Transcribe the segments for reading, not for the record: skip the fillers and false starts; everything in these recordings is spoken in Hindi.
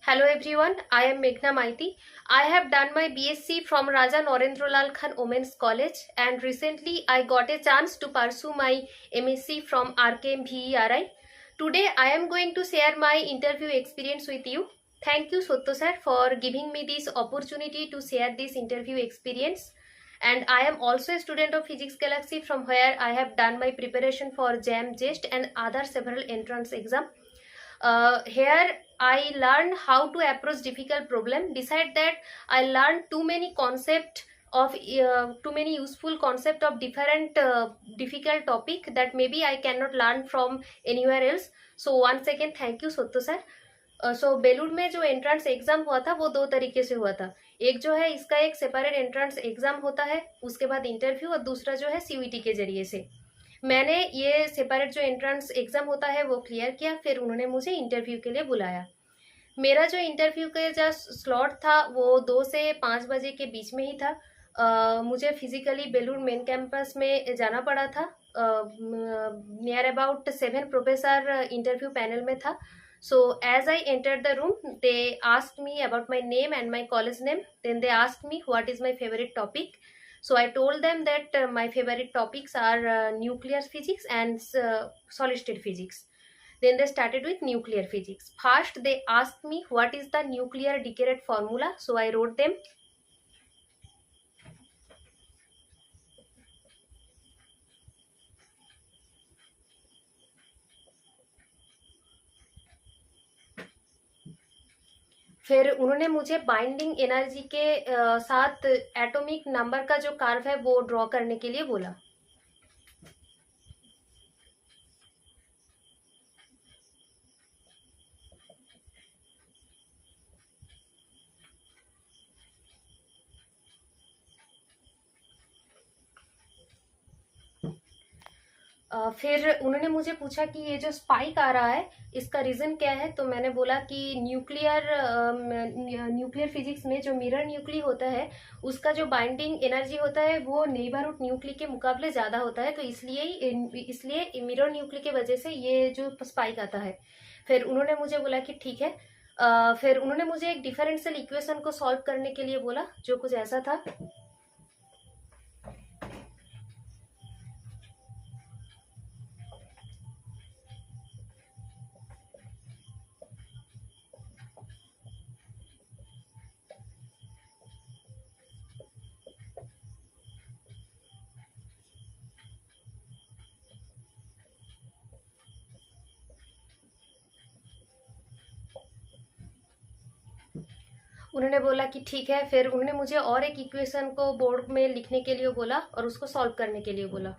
Hello everyone, I am Meghna Maiti. I have done my BSc from Raja Narendralal Khan Women's College and recently I got a chance to pursue my MSc from RKM VERI. Today I am going to share my interview experience with you. Thank you Sotto sir for giving me this opportunity to share this interview experience. And I am also a student of Physics Galaxy from where I have done my preparation for JAM, JEST and other several entrance exams. Here I learned how to approach difficult problem. Beside that, I learned too many useful concept of different difficult topic that maybe I cannot learn from anywhere else. So once again, thank you Sotto sir. सो बेलूर में जो एंट्रेंस एग्जाम हुआ था वो दो तरीके से हुआ था। एक जो है इसका एक सेपरेट एंट्रेंस एग्जाम होता है, उसके बाद इंटरव्यू, और दूसरा जो है सीयूईटी के जरिए से। मैंने ये सेपरेट जो एंट्रेंस एग्जाम होता है वो क्लियर किया, फिर उन्होंने मुझे इंटरव्यू के लिए बुलाया। मेरा जो इंटरव्यू का जो स्लॉट था वो 2 से 5 बजे के बीच में ही था। मुझे फिजिकली बेलूर मेन कैंपस में जाना पड़ा था। Near about 7 professor interview panel में था। So as I entered the room, they asked me about my name and my college name. Then they asked me what is my favorite topic. So I told them that my favorite topics are nuclear physics and solid state physics. Then they started with nuclear physics. First they asked me what is the nuclear decay rate formula. So I wrote them. फिर उन्होंने मुझे बाइंडिंग एनर्जी के साथ एटॉमिक नंबर का जो कर्व है वो ड्रॉ करने के लिए बोला। फिर उन्होंने मुझे पूछा कि ये जो स्पाइक आ रहा है इसका रीज़न क्या है। तो मैंने बोला कि न्यूक्लियर फिजिक्स में जो मिरर न्यूक्ली होता है उसका जो बाइंडिंग एनर्जी होता है वो नेबरहुड न्यूक्ली के मुकाबले ज़्यादा होता है, तो इसलिए मिरर न्यूक्ली के वजह से ये जो स्पाइक आता है। फिर उन्होंने मुझे बोला कि ठीक है। फिर उन्होंने मुझे एक डिफरेंशियल इक्वेशन को सॉल्व करने के लिए बोला, जो कुछ ऐसा था। उन्होंने बोला कि ठीक है। फिर उन्होंने मुझे और एक इक्वेशन को बोर्ड में लिखने के लिए बोला और उसको सॉल्व करने के लिए बोला।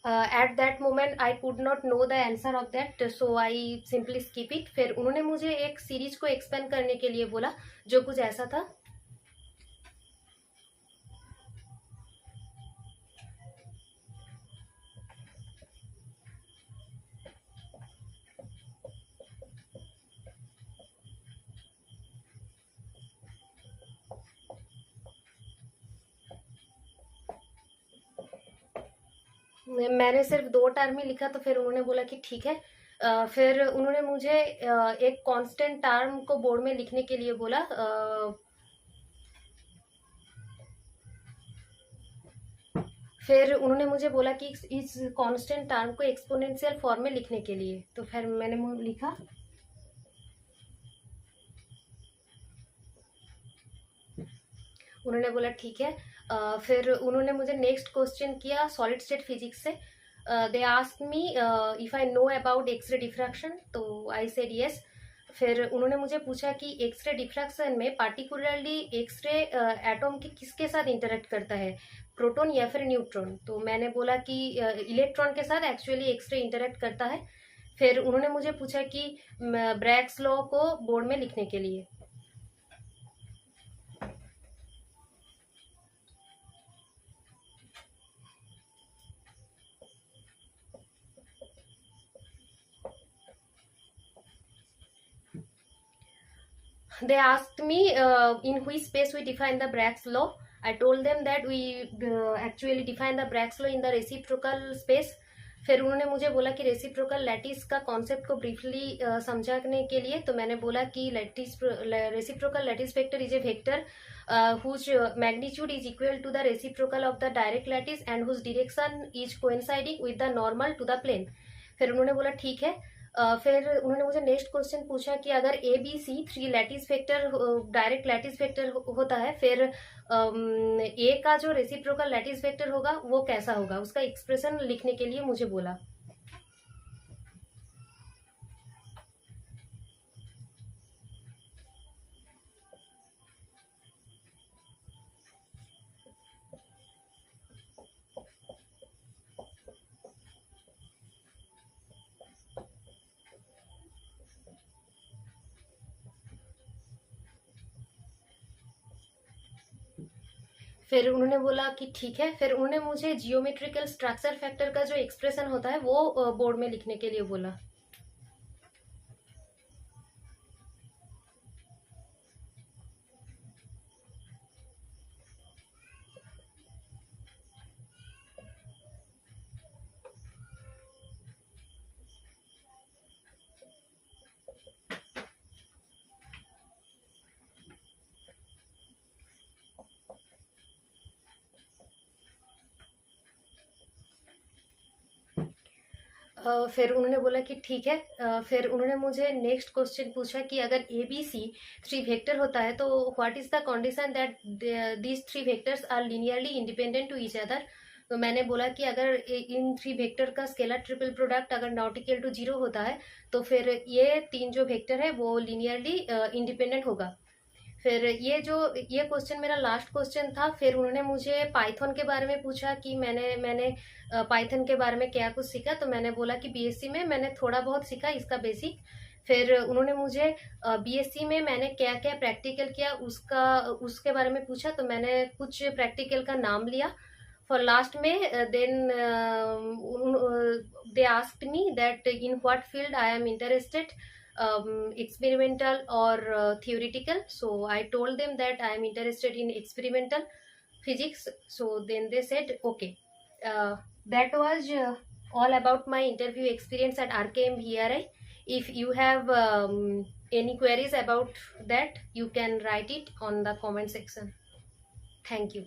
At that moment I could not know the answer of that, so I simply skip it. फिर उन्होंने मुझे एक सीरीज को एक्सपेंड करने के लिए बोला, जो कुछ ऐसा था। मैंने सिर्फ 2 टर्म ही लिखा, तो फिर उन्होंने बोला कि ठीक है। फिर उन्होंने मुझे एक कांस्टेंट टर्म को बोर्ड में लिखने के लिए बोला। फिर उन्होंने मुझे बोला कि इस कांस्टेंट टर्म को एक्सपोनेंशियल फॉर्म में लिखने के लिए, तो फिर मैंने लिखा। उन्होंने बोला ठीक है। फिर उन्होंने मुझे नेक्स्ट क्वेश्चन किया सॉलिड स्टेट फिजिक्स से। They asked me if I know about X-ray diffraction, तो आई सेड यस। फिर उन्होंने मुझे पूछा कि एक्सरे डिफ्रैक्शन में पार्टिकुलरली एक्सरे एटॉम के किसके साथ इंटरेक्ट करता है, प्रोटॉन या फिर न्यूट्रॉन। तो मैंने बोला कि इलेक्ट्रॉन के साथ एक्चुअली एक्सरे इंटरेक्ट करता है। फिर उन्होंने मुझे पूछा कि ब्रैग्स लॉ को बोर्ड में लिखने के लिए। they asked me in which space we define the Bragg's law. I told them that we actually define the Bragg's law in the reciprocal space. फिर उन्होंने मुझे बोला कि रेसिप्रोकल लैटिस का कॉन्सेप्ट को ब्रीफली समझाने के लिए, तो मैंने बोला कि reciprocal lattice vector is a vector whose magnitude is equal to the reciprocal of the direct lattice and whose direction is coinciding with the normal to the plane. फिर उन्होंने बोला ठीक है. फिर उन्होंने मुझे नेक्स्ट क्वेश्चन पूछा कि अगर A B C 3 lattice vector direct lattice vector होता है, फिर ए का जो रेसिप्रोकल लैटिस वेक्टर होगा वो कैसा होगा, उसका एक्सप्रेशन लिखने के लिए मुझे बोला. फिर उन्होंने बोला कि ठीक है. फिर उन्होंने मुझे जियोमेट्रिकल स्ट्रक्चर फैक्टर का जो एक्सप्रेशन होता है वो बोर्ड में लिखने के लिए बोला. फिर उन्होंने बोला कि ठीक है. फिर उन्होंने मुझे नेक्स्ट क्वेश्चन पूछा कि अगर ए बी सी 3 वेक्टर होता है तो what is the condition that these 3 vectors are linearly independent to each other. तो मैंने बोला कि अगर इन 3 वेक्टर का स्केलर ट्रिपल प्रोडक्ट अगर नॉट इक्वल टू 0 होता है तो फिर ये 3 जो वेक्टर है वो लिनियरली इंडिपेंडेंट होगा. फिर ये क्वेश्चन मेरा लास्ट क्वेश्चन था. फिर उन्होंने मुझे पाइथन के बारे में पूछा कि मैंने पाइथन के बारे में क्या कुछ सीखा. तो मैंने बोला कि बीएससी में मैंने थोड़ा बहुत सीखा इसका बेसिक. फिर उन्होंने मुझे बीएससी में मैंने क्या क्या प्रैक्टिकल किया उसके बारे में पूछा. तो मैंने कुछ प्रैक्टिकल का नाम लिया फॉर लास्ट में. Then they asked me that in what field I am interested, experimental or theoretical. So I told them that I am interested in experimental physics. So then they said okay. That was all about my interview experience at RKM VRI. If you have any queries about that, you can write it on the comment section. Thank you.